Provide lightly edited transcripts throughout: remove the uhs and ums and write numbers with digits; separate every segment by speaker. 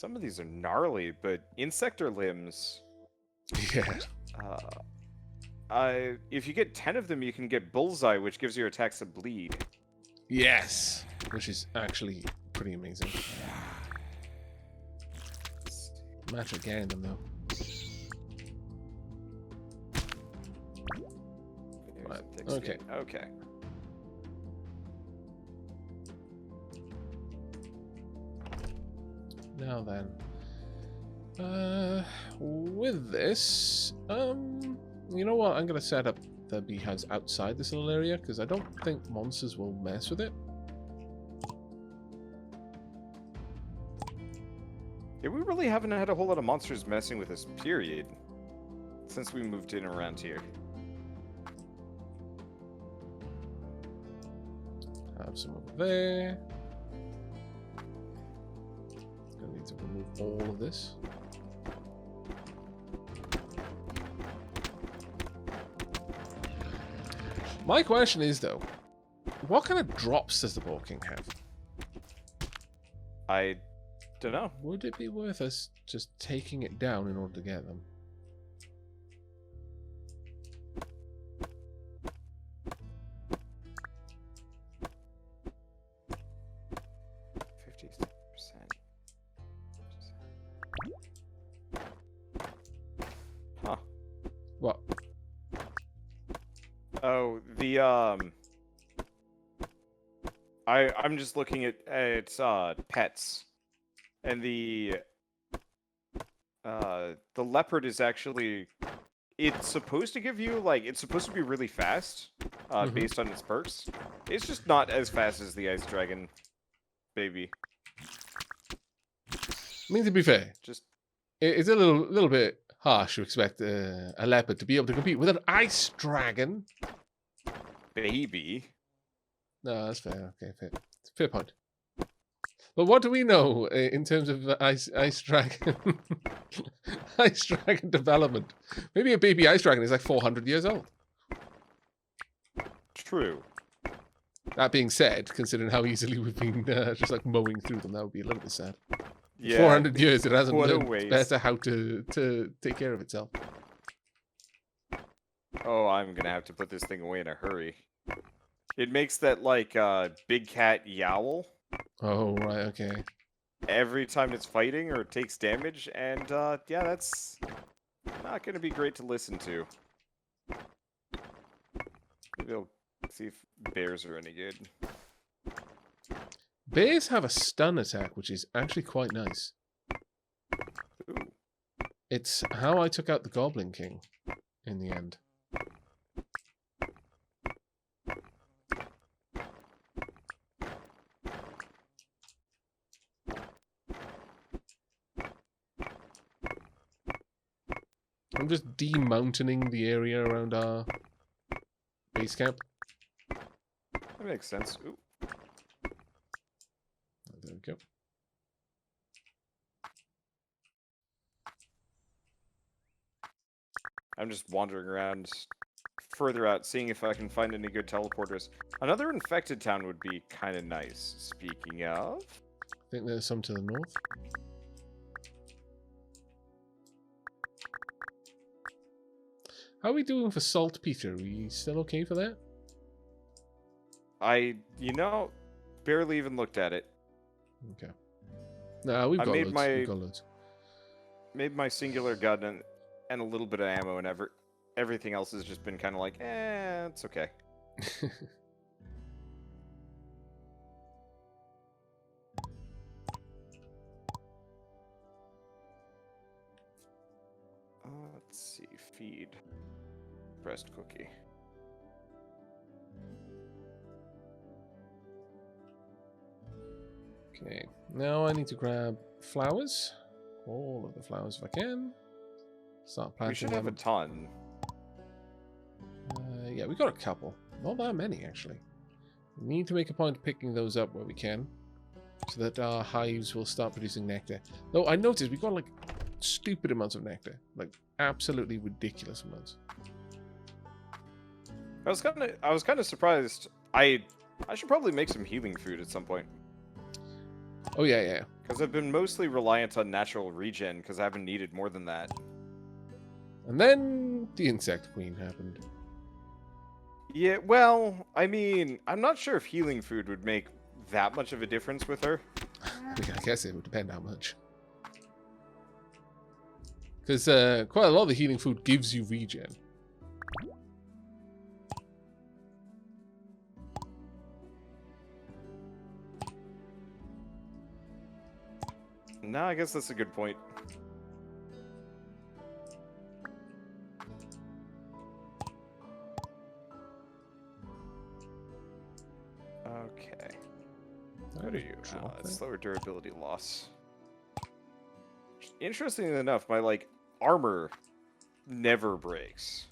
Speaker 1: Some of these are gnarly, but insector limbs.
Speaker 2: Yeah.
Speaker 1: If you get 10 of them, you can get bullseye, which gives your attacks a bleed.
Speaker 2: Yes. Which is actually pretty amazing. Match again, though. Right. Okay.
Speaker 1: Okay.
Speaker 2: Now then, with this, you know what? I'm gonna set up the beehives outside this little area because I don't think monsters will mess with it.
Speaker 1: Yeah, we really haven't had a whole lot of monsters messing with us, period, since we moved in around here.
Speaker 2: Have some over there. Gonna need to remove all of this. My question is, though, what kind of drops does the Boar King have?
Speaker 1: I don't know.
Speaker 2: Would it be worth us just taking it down in order to get them?
Speaker 1: Huh.
Speaker 2: What?
Speaker 1: Oh, I'm just looking at pets, and the leopard is actually, it's supposed to give you, like, it's supposed to be really fast, based on its perks. It's just not as fast as the ice dragon baby.
Speaker 2: I mean, to be fair,
Speaker 1: Just
Speaker 2: it's a little bit harsh to expect a leopard to be able to compete with an ice dragon.
Speaker 1: baby.
Speaker 2: No, that's fair. Okay, fair point. But what do we know in terms of ice dragon, ice dragon development? Maybe a baby ice dragon is like 400 years old.
Speaker 1: True.
Speaker 2: That being said, considering how easily we've been just like mowing through them, that would be a little bit sad.
Speaker 1: Yeah.
Speaker 2: 400 years, it hasn't
Speaker 1: What a
Speaker 2: learned
Speaker 1: waste.
Speaker 2: better how to take care of itself.
Speaker 1: Oh, I'm gonna have to put this thing away in a hurry. It makes that, like, big cat yowl
Speaker 2: Oh, right, okay.
Speaker 1: every time it's fighting or takes damage, and, yeah, that's not gonna be great to listen to. Maybe I'll see if bears are any good.
Speaker 2: Bears have a stun attack, which is actually quite nice.
Speaker 1: Ooh.
Speaker 2: It's how I took out the Goblin King in the end. I'm just demountaining the area around our base camp.
Speaker 1: That makes sense. Ooh.
Speaker 2: There we go.
Speaker 1: I'm just wandering around further out, seeing if I can find any good teleporters. Another infected town would be kind of nice. Speaking of...
Speaker 2: I think there's some to the north. How are we doing for saltpeter? Are we still okay for that?
Speaker 1: barely even looked at it.
Speaker 2: Okay. No, we've
Speaker 1: I
Speaker 2: got
Speaker 1: made
Speaker 2: loads.
Speaker 1: my-
Speaker 2: We've got loads.
Speaker 1: Made my singular gun and a little bit of ammo, and everything else has just been kind of like, it's okay. Let's see. Feed. Breast cookie.
Speaker 2: Okay. Now I need to grab flowers. All of the flowers if I can. Start planting
Speaker 1: We should have a
Speaker 2: them.
Speaker 1: ton.
Speaker 2: Yeah, we got a couple. Not that many, actually. We need to make a point of picking those up where we can, so that our hives will start producing nectar. Though I noticed we got like stupid amounts of nectar, like absolutely ridiculous amounts.
Speaker 1: I was kind of surprised. I should probably make some healing food at some point.
Speaker 2: Oh yeah, yeah.
Speaker 1: Because I've been mostly reliant on natural regen, because I haven't needed more than that.
Speaker 2: And then the insect queen happened.
Speaker 1: Yeah, well, I mean, I'm not sure if healing food would make that much of a difference with her.
Speaker 2: I mean, I guess it would depend how much. Because quite a lot of the healing food gives you regen.
Speaker 1: No, I guess that's a good point. Okay. What are you? Slower durability loss. Interestingly enough, my, like, armor never breaks.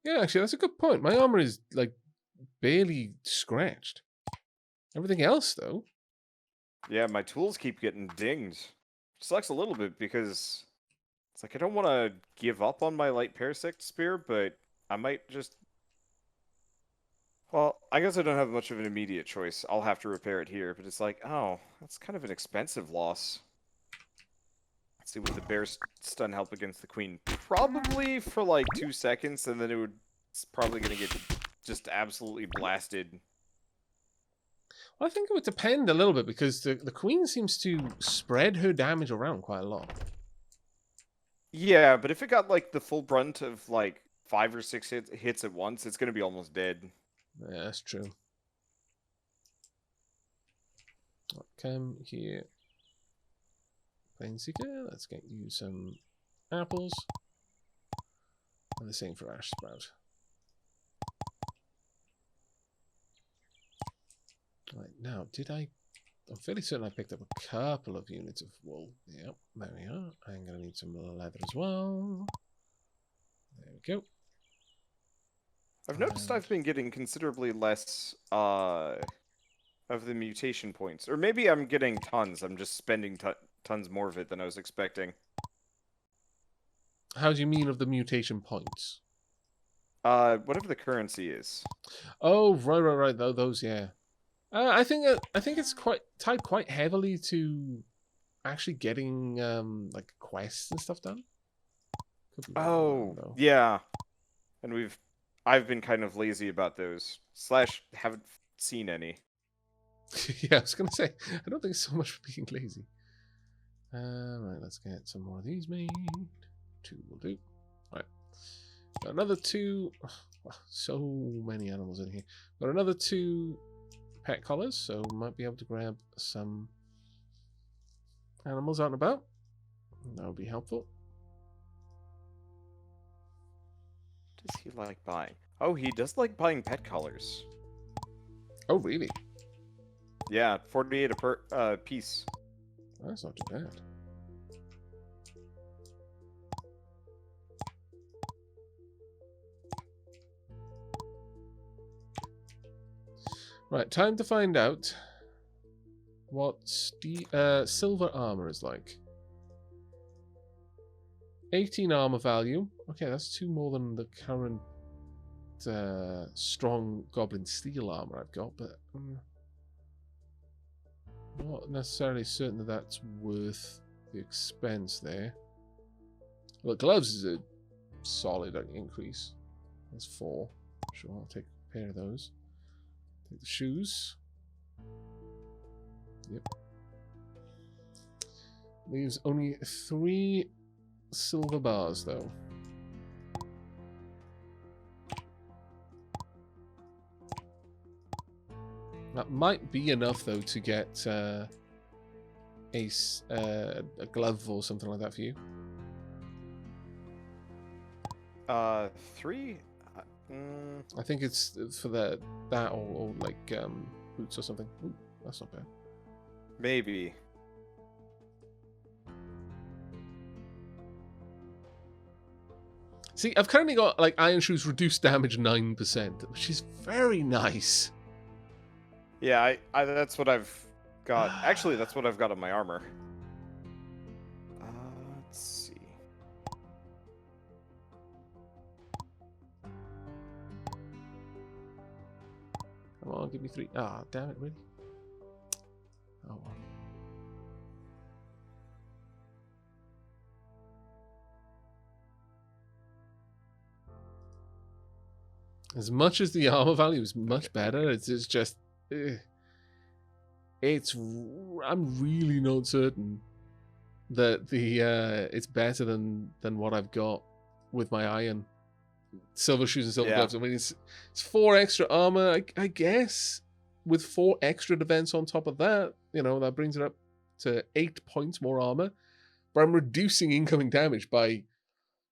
Speaker 2: Yeah, actually, that's a good point. My armor is, like, barely scratched. Everything else, though.
Speaker 1: Yeah, my tools keep getting dinged. Sucks a little bit because it's like I don't want to give up on my light parasect spear, but I might just... Well, I guess I don't have much of an immediate choice. I'll have to repair it here, but it's like, oh, that's kind of an expensive loss. Let's see, would the bear stun help against the queen? Probably for like 2 seconds, and then it's probably going to get just absolutely blasted.
Speaker 2: Well, I think it would depend a little bit because the queen seems to spread her damage around quite a lot.
Speaker 1: Yeah, but if it got like the full brunt of like 5 or 6 hits at once, it's going to be almost dead.
Speaker 2: Yeah, that's true. Come here. Plane Seeker, let's get you some apples. And the same for Ash Sprout. Right, now, I'm fairly certain I picked up a couple of units of wool. Yep, there we are. I'm going to need some leather as well. There we go.
Speaker 1: I've noticed I've been getting considerably less of the mutation points. Or maybe I'm getting tons. I'm just spending tons more of it than I was expecting.
Speaker 2: How do you mean of the mutation points?
Speaker 1: Whatever the currency is.
Speaker 2: Oh, right. Those, yeah. I think it's tied quite heavily to actually getting like quests and stuff done.
Speaker 1: Oh, yeah. And I've been kind of lazy about those. / haven't seen any.
Speaker 2: Yeah, I was gonna say I don't think it's so much for being lazy. Right, let's get some more of these made. 2 will do. Right, got another 2. Oh, so many animals in here. Got another 2 pet collars, so we might be able to grab some animals out and about. That would be helpful.
Speaker 1: Does he like buying? Oh, he does like buying pet collars.
Speaker 2: Oh, really?
Speaker 1: Yeah, 48 a piece.
Speaker 2: That's not too bad. Right, time to find out what silver armor is like. 18 armor value. Okay, that's 2 more than the current strong goblin steel armor I've got, but I'm not necessarily certain that that's worth the expense there. Well, gloves is a solid increase. That's 4. Sure, I'll take a pair of those. Take the shoes. Yep. Leaves only 3 silver bars, though. That might be enough, though, to get a glove or something like that for you.
Speaker 1: 3?
Speaker 2: I think it's for that or like boots or something. Ooh, that's not bad.
Speaker 1: Maybe.
Speaker 2: See, I've currently got like Iron Shoes reduced damage 9%, which is very nice.
Speaker 1: Yeah, I that's what I've got. Actually, that's what I've got on my armor. Let's see.
Speaker 2: Come on, give me 3. Ah, damn it, really? Oh, well. As much as the armor value is much better, it's just... I'm really not certain that it's better than what I've got with my iron. Silver shoes and silver gloves. I mean, it's 4 extra armor, I guess, with 4 extra defense on top of that. You know, that brings it up to 8 points more armor. But I'm reducing incoming damage by,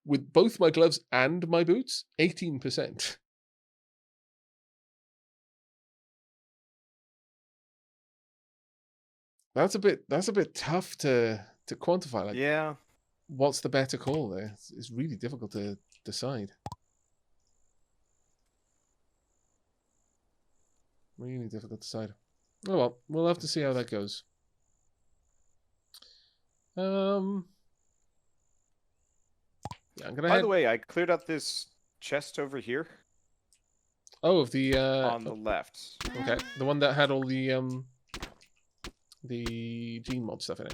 Speaker 2: with both my gloves and my boots, 18%. That's a bit tough to quantify. Like,
Speaker 1: yeah.
Speaker 2: What's the better call there? It's really difficult to decide. Really difficult to decide. Oh well, we'll have to see how that goes. Yeah, I'm gonna.
Speaker 1: By the way, I cleared out this chest over here.
Speaker 2: Oh, of the
Speaker 1: on the left.
Speaker 2: Okay, the one that had all the gene mod stuff in it.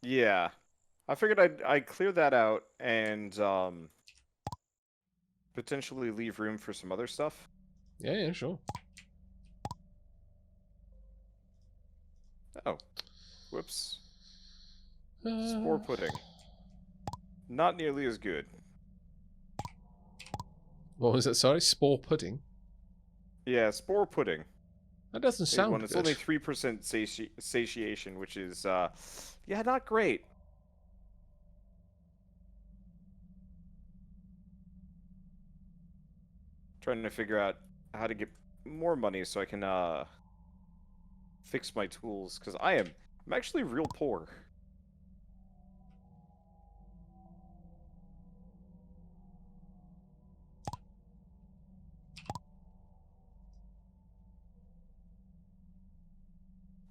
Speaker 1: Yeah, I figured I'd clear that out and potentially leave room for some other stuff.
Speaker 2: Yeah, sure.
Speaker 1: Oh, whoops. Spore pudding. Not nearly as good.
Speaker 2: What was it? Sorry, spore pudding.
Speaker 1: Yeah, spore pudding.
Speaker 2: That doesn't sound good.
Speaker 1: It's only 3% satiation, which is, yeah, not great. Trying to figure out how to get more money so I can, fix my tools, because I'm actually real poor.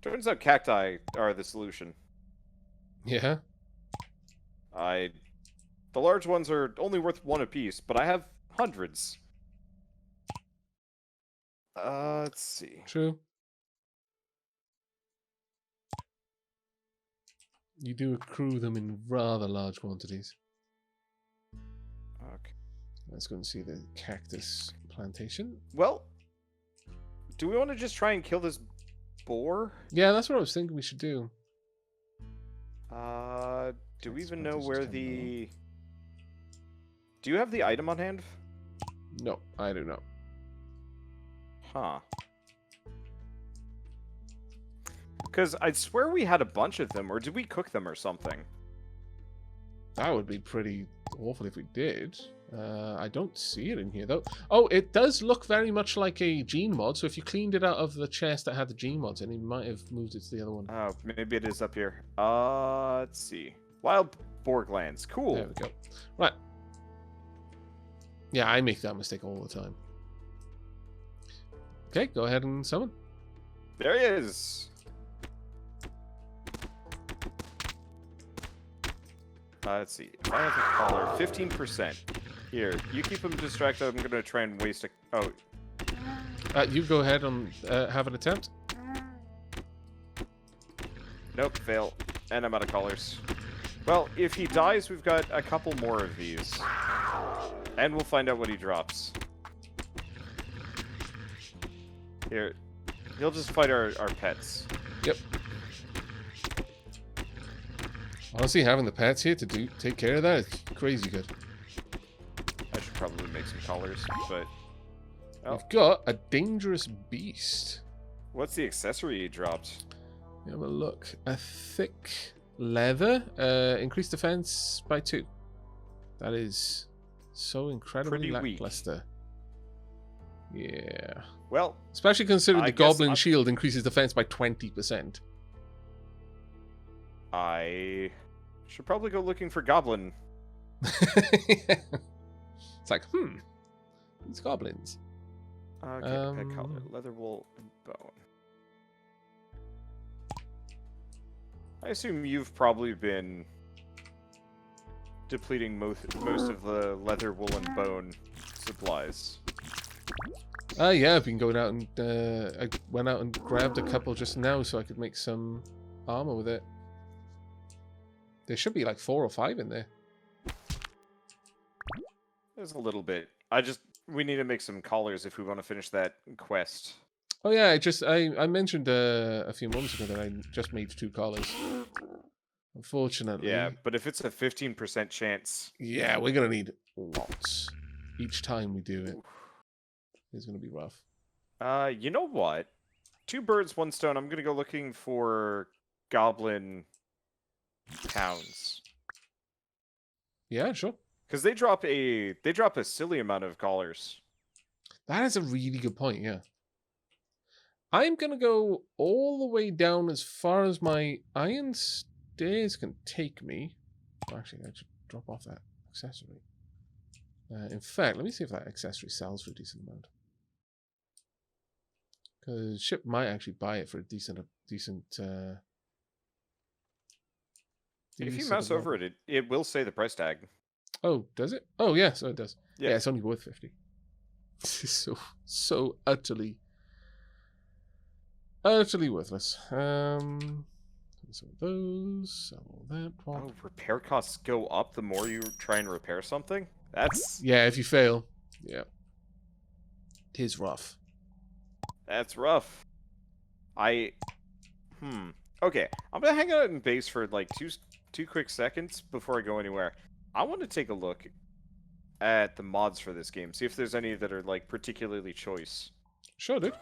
Speaker 1: Turns out cacti are the solution.
Speaker 2: Yeah?
Speaker 1: The large ones are only worth 1 apiece, but I have hundreds. Let's see.
Speaker 2: True. You do accrue them in rather large quantities.
Speaker 1: Okay.
Speaker 2: Let's go and see the cactus plantation.
Speaker 1: Well, do we want to just try and kill this boar?
Speaker 2: Yeah, that's what I was thinking we should do.
Speaker 1: Do we even know where the... Do you have the item on hand?
Speaker 2: No, I do not.
Speaker 1: Huh. Because I'd swear we had a bunch of them, or did we cook them or something?
Speaker 2: That would be pretty awful if we did. I don't see it in here, though. Oh, it does look very much like a gene mod, so if you cleaned it out of the chest that had the gene mods in, it might have moved it to the other one.
Speaker 1: Oh, maybe it is up here. Let's see. Wild boar glands. Cool.
Speaker 2: There we go. Right. Yeah, I make that mistake all the time. Okay, go ahead and summon.
Speaker 1: There he is. Let's see. If I have a collar, 15%. Here, you keep him distracted. I'm gonna try and waste a... Oh.
Speaker 2: You go ahead and have an attempt.
Speaker 1: Nope, fail. And I'm out of collars. Well, if he dies, we've got a couple more of these. And we'll find out what he drops. Here. He'll just fight our pets.
Speaker 2: Yep. Honestly, having the pets here to take care of that is crazy good.
Speaker 1: I should probably make some collars, but... Oh.
Speaker 2: We've got a dangerous beast.
Speaker 1: What's the accessory he dropped?
Speaker 2: Have a look. A thick leather. Increased defense by 2. That is so incredibly lackluster. Yeah.
Speaker 1: Well,
Speaker 2: especially considering the goblin shield increases defense by 20%.
Speaker 1: I should probably go looking for goblin.
Speaker 2: It's like, these goblins.
Speaker 1: Okay, pet collar, leather, wool, and bone. I assume you've probably been depleting most of the leather, wool, and bone supplies.
Speaker 2: Yeah, I've been going out and I went out and grabbed a couple just now so I could make some armor with it. There should be like 4 or 5 in there.
Speaker 1: There's a little bit. We need to make some collars if we want to finish that quest.
Speaker 2: Oh yeah, I mentioned a few moments ago that I just made 2 collars. Unfortunately.
Speaker 1: Yeah, but if it's a 15% chance.
Speaker 2: Yeah, we're gonna need lots each time we do it. It's gonna be rough.
Speaker 1: You know what? 2 birds, 1 stone. I'm gonna go looking for goblin towns.
Speaker 2: Yeah, sure.
Speaker 1: Because they drop a silly amount of collars.
Speaker 2: That is a really good point, yeah. I'm gonna go all the way down as far as my iron stairs can take me. Oh, actually, I should drop off that accessory. In fact, let me see if that accessory sells for a decent amount. Because ship might actually buy it for a decent.
Speaker 1: If you mouse over it, it will say the price tag.
Speaker 2: Oh, does it? Oh, yeah, so it does.
Speaker 1: Yeah,
Speaker 2: yeah, it's only worth 50. This is so utterly worthless. So those, sell that.
Speaker 1: Oh, repair costs go up the more you try and repair something? That's...
Speaker 2: Yeah, if you fail. Yeah. It is rough.
Speaker 1: That's rough. Okay, I'm gonna hang out in base for like two quick seconds before I go anywhere. I want to take a look at the mods for this game, see if there's any that are like particularly choice.
Speaker 2: Sure, dude.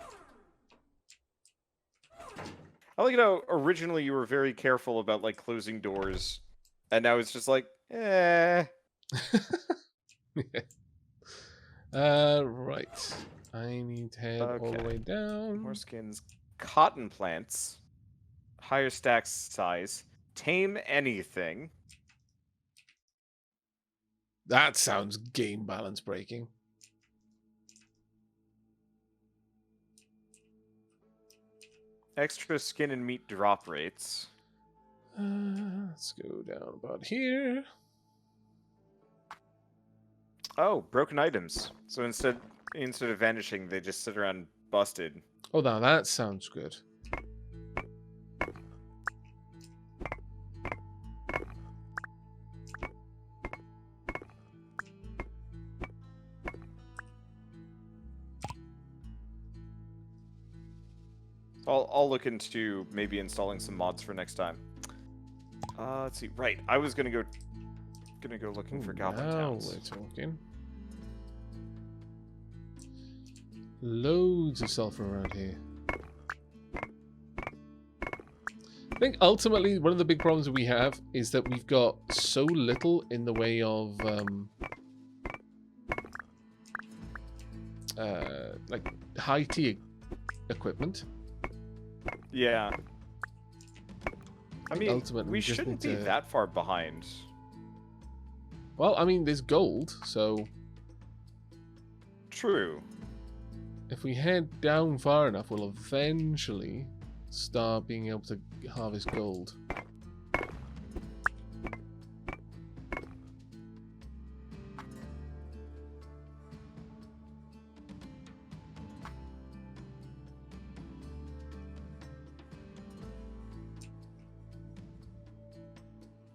Speaker 1: I like how originally you were very careful about like closing doors, and now it's just like, eh.
Speaker 2: Right. I need to head all the way down.
Speaker 1: More skins. Cotton plants. Higher stack size. Tame anything.
Speaker 2: That sounds game balance breaking.
Speaker 1: Extra skin and meat drop rates.
Speaker 2: Let's go down about here.
Speaker 1: Oh, broken items. So instead of vanishing, they just sit around busted.
Speaker 2: Oh, now that sounds good.
Speaker 1: I'll look into maybe installing some mods for next time. Let's see. Right, I was gonna go looking for goblin towns.
Speaker 2: We're talking. Loads of sulfur around here. I think ultimately one of the big problems that we have is that we've got so little in the way of like high tier equipment.
Speaker 1: Yeah. I mean,
Speaker 2: ultimately
Speaker 1: we shouldn't be that far behind.
Speaker 2: Well, I mean, there's gold, so...
Speaker 1: True.
Speaker 2: If we head down far enough, we'll eventually start being able to harvest gold.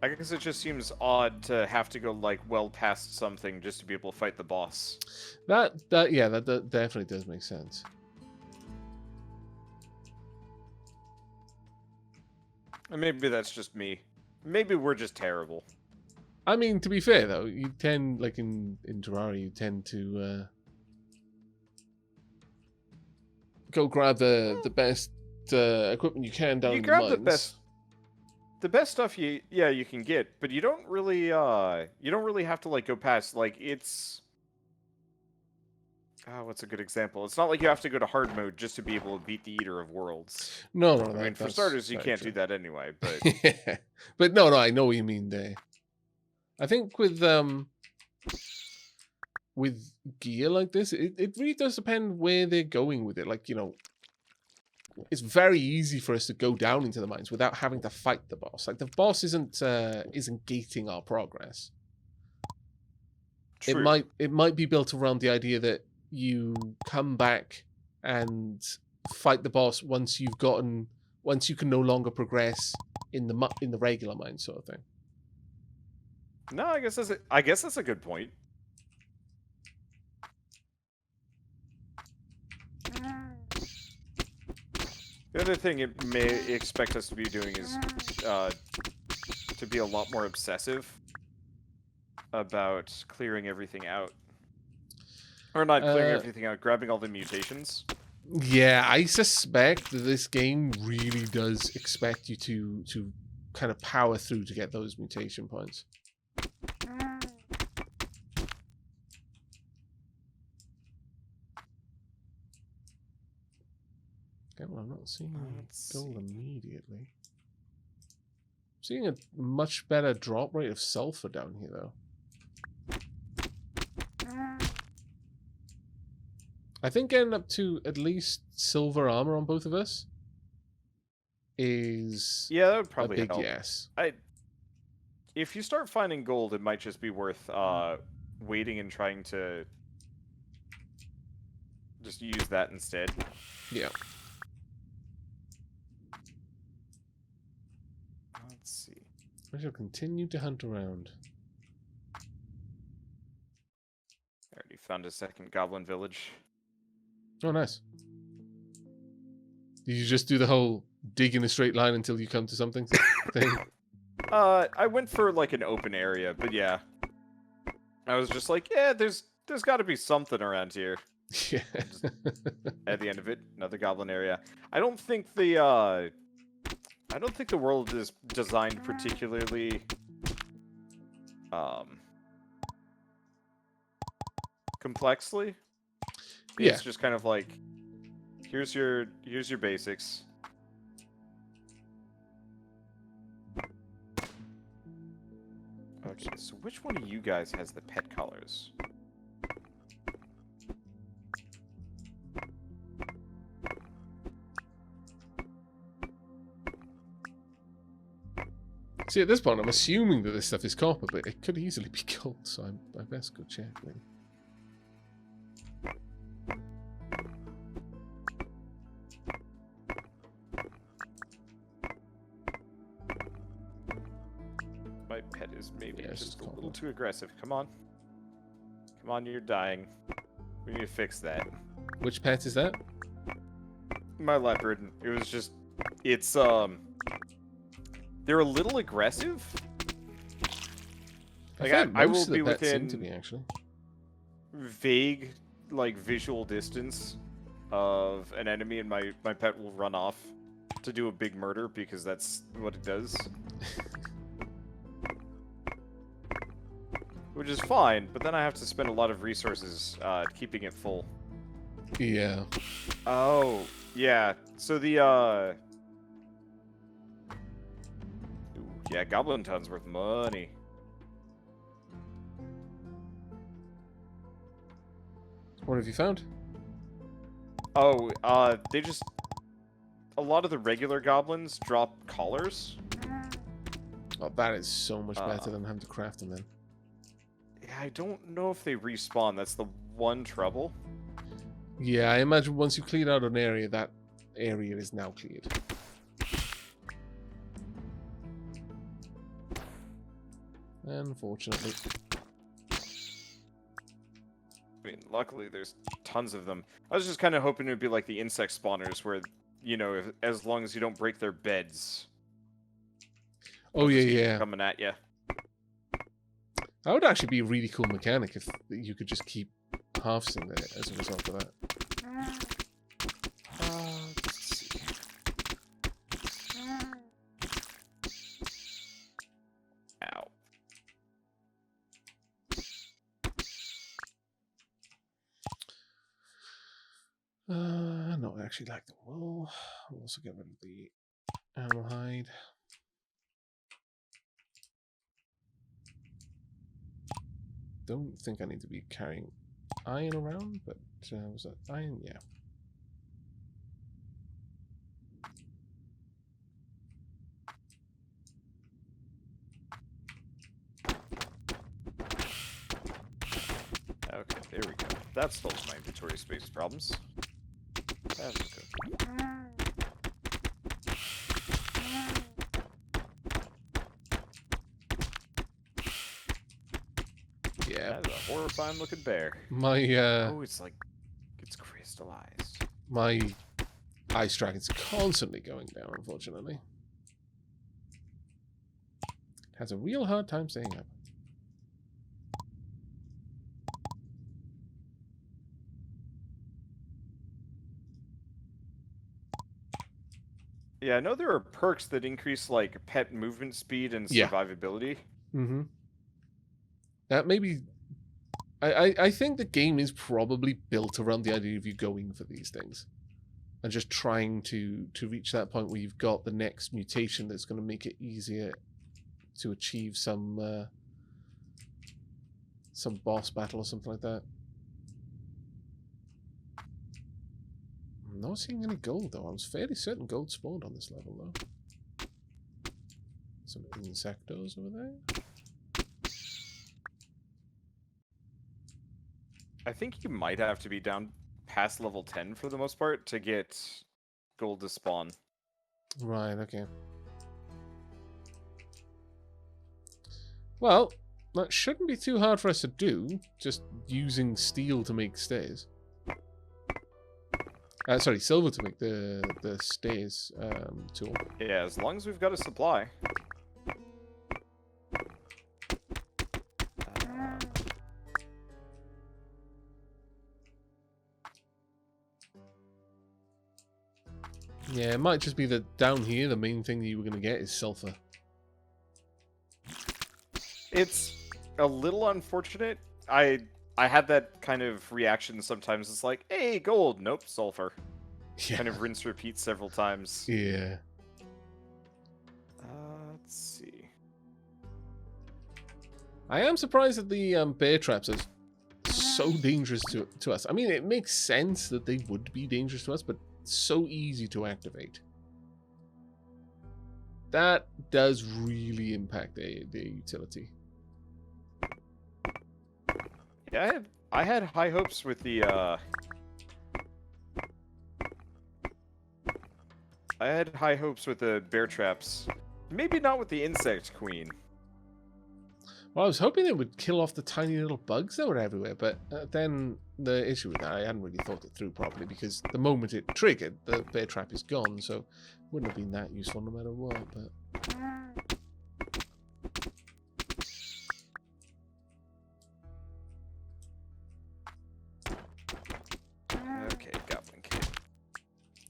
Speaker 1: I guess it just seems odd to have to go like well past something just to be able to fight the boss.
Speaker 2: That definitely does make sense.
Speaker 1: And maybe that's just me. Maybe we're just terrible.
Speaker 2: I mean, to be fair though, you tend, like in Terraria, you tend to go grab the best equipment you can down in the mines.
Speaker 1: You grab the best stuff you can get, but you don't really have to like go past like it's what's a good example? It's not like you have to go to hard mode just to be able to beat the Eater of Worlds.
Speaker 2: No,
Speaker 1: I mean, for starters, you can't do that anyway. But
Speaker 2: yeah. But no, I know what you mean there. I think with gear like this, it really does depend where they're going with it. Like, you know, it's very easy for us to go down into the mines without having to fight the boss. Like, the boss isn't gating our progress.
Speaker 1: true.
Speaker 2: It might be built around the idea that you come back and fight the boss once you can no longer progress in the regular mine sort of thing.
Speaker 1: No, I guess that's a good point. The other thing it may expect us to be doing is to be a lot more obsessive about clearing everything out. Or not clearing everything out, grabbing all the mutations.
Speaker 2: Yeah, I suspect that this game really does expect you to kind of power through to get those mutation points. Okay, well, I'm not seeing gold immediately. I'm seeing a much better drop rate of sulfur down here, though. I think getting up to at least silver armor on both of us is
Speaker 1: that would probably
Speaker 2: a big
Speaker 1: help.
Speaker 2: yes.
Speaker 1: If you start finding gold, it might just be worth waiting and trying to just use that instead.
Speaker 2: Yeah.
Speaker 1: Let's see.
Speaker 2: I shall continue to hunt around.
Speaker 1: I already found a second goblin village.
Speaker 2: Oh, nice. Did you just do the whole dig in a straight line until you come to something thing?
Speaker 1: I went for like an open area, but yeah. I was just like, yeah, there's got to be something around here.
Speaker 2: Yeah.
Speaker 1: At the end of it, another goblin area. I don't think the world is designed particularly complexly. It's just kind of like, here's your basics. Okay, so which one of you guys has the pet colors?
Speaker 2: See, at this point, I'm assuming that this stuff is copper, but it could easily be gold, so I best go check, maybe.
Speaker 1: My pet is maybe just a
Speaker 2: copper.
Speaker 1: little too aggressive. Come on. Come on, you're dying. We need to fix that.
Speaker 2: Which pet is that?
Speaker 1: My leopard. It was just... It's, they're a little aggressive. Like, I will be within
Speaker 2: to me, actually.
Speaker 1: vague, like, visual distance of an enemy, and my pet will run off to do a big murder, because that's what it does. Which is fine, but then I have to spend a lot of resources keeping it full.
Speaker 2: Yeah.
Speaker 1: Oh, yeah. So the, Ooh, yeah, Goblin Town's worth money.
Speaker 2: What have you found?
Speaker 1: Oh, they just... A lot of the regular goblins drop collars.
Speaker 2: Oh, that is so much better than having to craft them then.
Speaker 1: Yeah, I don't know if they respawn. That's the one trouble.
Speaker 2: Yeah, I imagine once you clean out an area, that area is now cleared. Unfortunately.
Speaker 1: I mean, luckily there's tons of them. I was just kind of hoping it would be like the insect spawners where, you know, as long as you don't break their beds.
Speaker 2: Oh, yeah.
Speaker 1: Coming at you.
Speaker 2: That would actually be a really cool mechanic if you could just keep harvesting there as a result of that.
Speaker 1: Let's see. Ow.
Speaker 2: No, I actually like the wool. I'll also get rid of the animal hide. Don't think I need to be carrying iron around, but was that iron? Yeah.
Speaker 1: Okay, there we go. that solves my inventory space problems. That's good.
Speaker 2: Yeah.
Speaker 1: That is a horrifying looking bear.
Speaker 2: My
Speaker 1: Oh, it's like it's crystallized.
Speaker 2: my ice dragon's constantly going down, unfortunately. Has a real hard time staying up.
Speaker 1: Yeah, I know there are perks that increase like pet movement speed and
Speaker 2: Yeah.
Speaker 1: survivability.
Speaker 2: Mm-hmm. That maybe I think the game is probably built around the idea of you going for these things. And just trying to reach that point where you've got the next mutation that's going to make it easier to achieve some boss battle or something like that. I'm not seeing any gold though. I was fairly certain gold spawned on this level though. Some insectos over there.
Speaker 1: I think you might have to be down past level 10 for the most part to get gold to spawn.
Speaker 2: Right, okay. Well, that shouldn't be too hard for us to do, just using steel to make stairs. Sorry, silver to make the stairs tool.
Speaker 1: Yeah, as long as we've got a supply.
Speaker 2: Yeah, it might just be that down here the main thing that you were going to get is sulfur.
Speaker 1: It's a little unfortunate. I had that kind of reaction sometimes. It's like, hey, gold. Nope, sulfur.
Speaker 2: Yeah.
Speaker 1: Kind of rinse repeat several times.
Speaker 2: Yeah.
Speaker 1: Let's see.
Speaker 2: I am surprised that the bear traps are so dangerous to us. I mean, it makes sense that they would be dangerous to us, but so easy to activate. That does really impact their utility.
Speaker 1: Yeah, I had high hopes with the bear traps. Maybe not with the insect queen.
Speaker 2: Well, I was hoping it would kill off the tiny little bugs that were everywhere, but then the issue with that, I hadn't really thought it through properly, because the moment it triggered, the bear trap is gone, so it wouldn't have been that useful no matter what, but...
Speaker 1: Okay, goblin kid.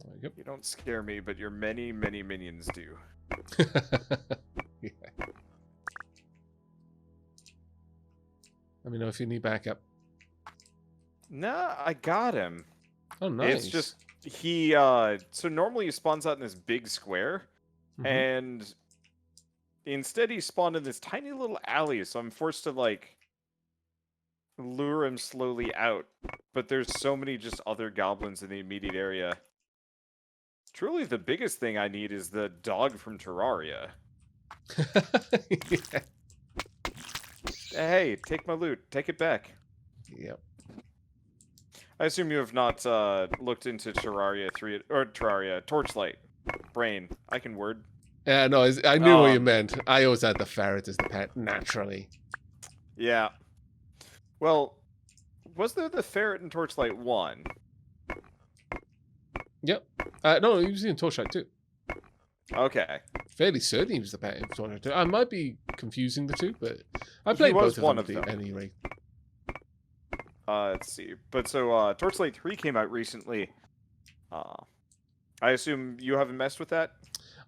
Speaker 2: There we go.
Speaker 1: You don't scare me, but your many, many minions do.
Speaker 2: Yeah. Let me know if you need backup.
Speaker 1: Nah, I got him.
Speaker 2: Oh, nice.
Speaker 1: It's just, he, so normally he spawns out in this big square, and instead he spawned in this tiny little alley, so I'm forced to, like, lure him slowly out. But there's so many just other goblins in the immediate area. Truly, the biggest thing I need is the dog from Terraria.
Speaker 2: Yeah.
Speaker 1: Hey, take my loot. Take it back.
Speaker 2: Yep.
Speaker 1: I assume you have not looked into Terraria 3 or Terraria Torchlight. Brain. I can word.
Speaker 2: Yeah, no, I knew what you meant. I always had the ferret as the pet, naturally.
Speaker 1: Yeah. Well, was there the ferret in Torchlight 1?
Speaker 2: Yep. No, he was in Torchlight too.
Speaker 1: Okay.
Speaker 2: Fairly certain he was the pet in Torchlight 2. I might be confusing the two, but I played both of them at any rate.
Speaker 1: Let's see. But so, Torchlight 3 came out recently. I assume you haven't messed with that?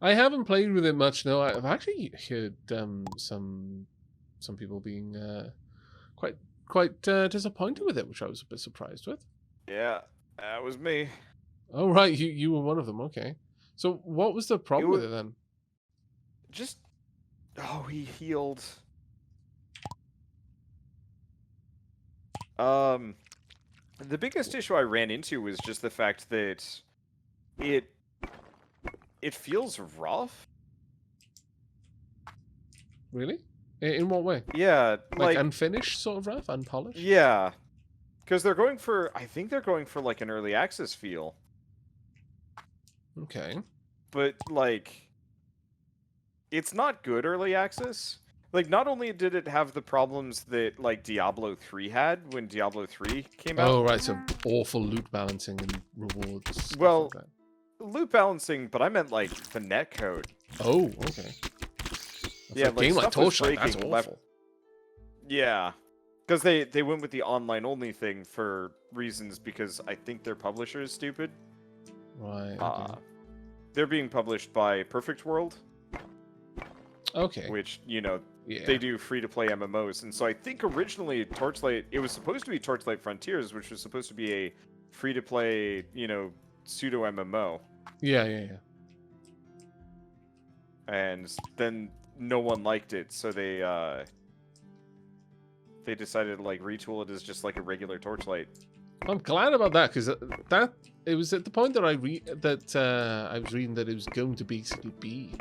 Speaker 2: I haven't played with it much, no. I've actually heard some people being quite disappointed with it, which I was a bit surprised with.
Speaker 1: Yeah, that was me.
Speaker 2: Oh, right. You were one of them. Okay. So what was the problem with it then?
Speaker 1: Just... Oh, he healed. The biggest issue I ran into was just the fact that it feels rough.
Speaker 2: Really? In what way?
Speaker 1: Yeah,
Speaker 2: Like unfinished, sort of rough, unpolished?
Speaker 1: Yeah. Because they're going for, I think they're going for like an early access feel.
Speaker 2: Okay.
Speaker 1: But like, it's not good early access. Like, not only did it have the problems that like Diablo 3 had when Diablo 3 came out.
Speaker 2: Oh, right. So awful loot balancing and rewards. Stuff
Speaker 1: Well,
Speaker 2: like that.
Speaker 1: loot balancing, but I meant like the netcode.
Speaker 2: Oh, okay.
Speaker 1: Yeah,
Speaker 2: A game like
Speaker 1: stuff was
Speaker 2: Torchlight, that's
Speaker 1: breaking
Speaker 2: awful.
Speaker 1: Yeah, because they went with the online only thing for reasons because I think their publisher is stupid.
Speaker 2: Right. Okay.
Speaker 1: They're being published by Perfect World,
Speaker 2: Okay.
Speaker 1: which
Speaker 2: Yeah.
Speaker 1: they do free to play MMOs, and so I think originally Torchlight, it was supposed to be Torchlight Frontiers, which was supposed to be a free to play pseudo MMO,
Speaker 2: Yeah.
Speaker 1: and then no one liked it, so they decided to like retool it as just like a regular Torchlight.
Speaker 2: I'm glad about that because that it was at the point that I was reading that it was going to basically be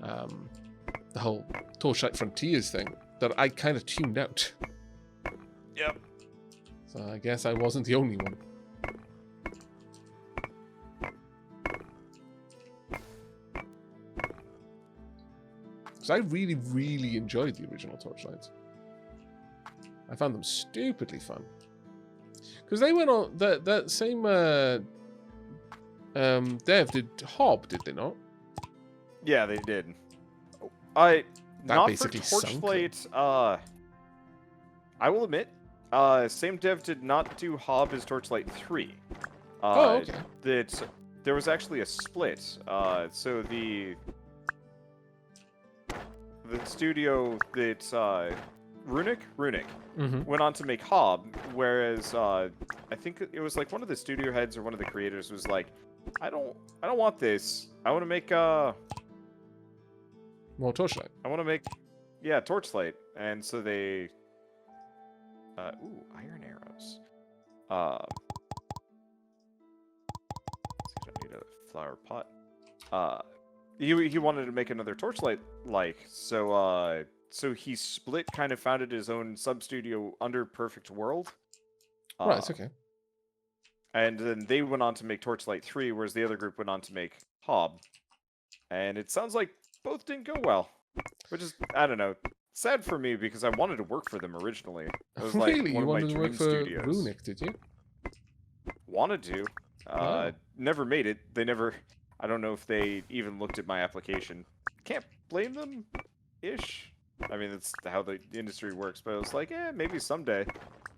Speaker 2: the whole Torchlight Frontiers thing that I kind of tuned out.
Speaker 1: Yep.
Speaker 2: So I guess I wasn't the only one. Because I really, really enjoyed the original Torchlights. I found them stupidly fun. Because they went on that same dev did Hob, did they not?
Speaker 1: Yeah, they did. Not
Speaker 2: basically
Speaker 1: for
Speaker 2: sunk
Speaker 1: Torchlight. I will admit, same dev did not do Hob as Torchlight 3.
Speaker 2: Oh, okay.
Speaker 1: There was actually a split. So the studio that Runic went on to make Hob, whereas I think it was like one of the studio heads or one of the creators was like, I don't want this. I want to make
Speaker 2: More Torchlight.
Speaker 1: I want to make Torchlight, and so they ooh, iron arrows. I need a flower pot. He wanted to make another Torchlight so he split, kind of founded his own sub studio under Perfect World.
Speaker 2: Right, it's okay.
Speaker 1: And then they went on to make Torchlight 3, whereas the other group went on to make Hob. And it sounds like both didn't go well. Which is, I don't know, sad for me because I wanted to work for them originally. It was like
Speaker 2: Really?
Speaker 1: one
Speaker 2: You
Speaker 1: of my
Speaker 2: wanted to
Speaker 1: dream
Speaker 2: work for
Speaker 1: studios.
Speaker 2: Runic, did you?
Speaker 1: Wanted to.
Speaker 2: Oh.
Speaker 1: Never made it. They never... I don't know if they even looked at my application. Can't blame them, ish. I mean, that's how the industry works, but it was like, maybe someday.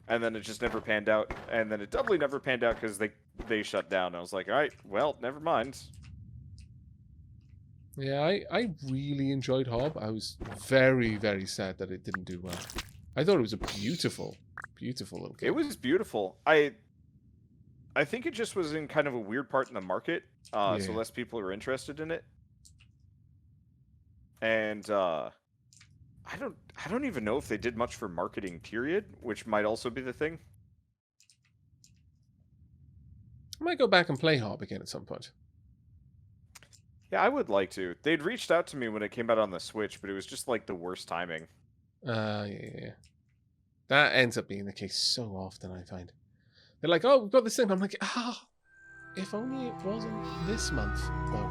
Speaker 1: And then it just never panned out. And then it doubly never panned out because they shut down. I was like, all right, well, never mind.
Speaker 2: Yeah, I really enjoyed Hob. I was very, very sad that it didn't do well. I thought it was a beautiful, beautiful little game.
Speaker 1: It was beautiful. I think it just was in kind of a weird part in the market, so less people were interested in it. And I don't even know if they did much for marketing, period, which might also be the thing.
Speaker 2: I might go back and play Hob again at some point.
Speaker 1: Yeah, I would like to. They'd reached out to me when it came out on the Switch, but it was just like the worst timing.
Speaker 2: Yeah. That ends up being the case so often, I find. They're like, oh, we've got this thing. I'm like, if only it wasn't this month, though.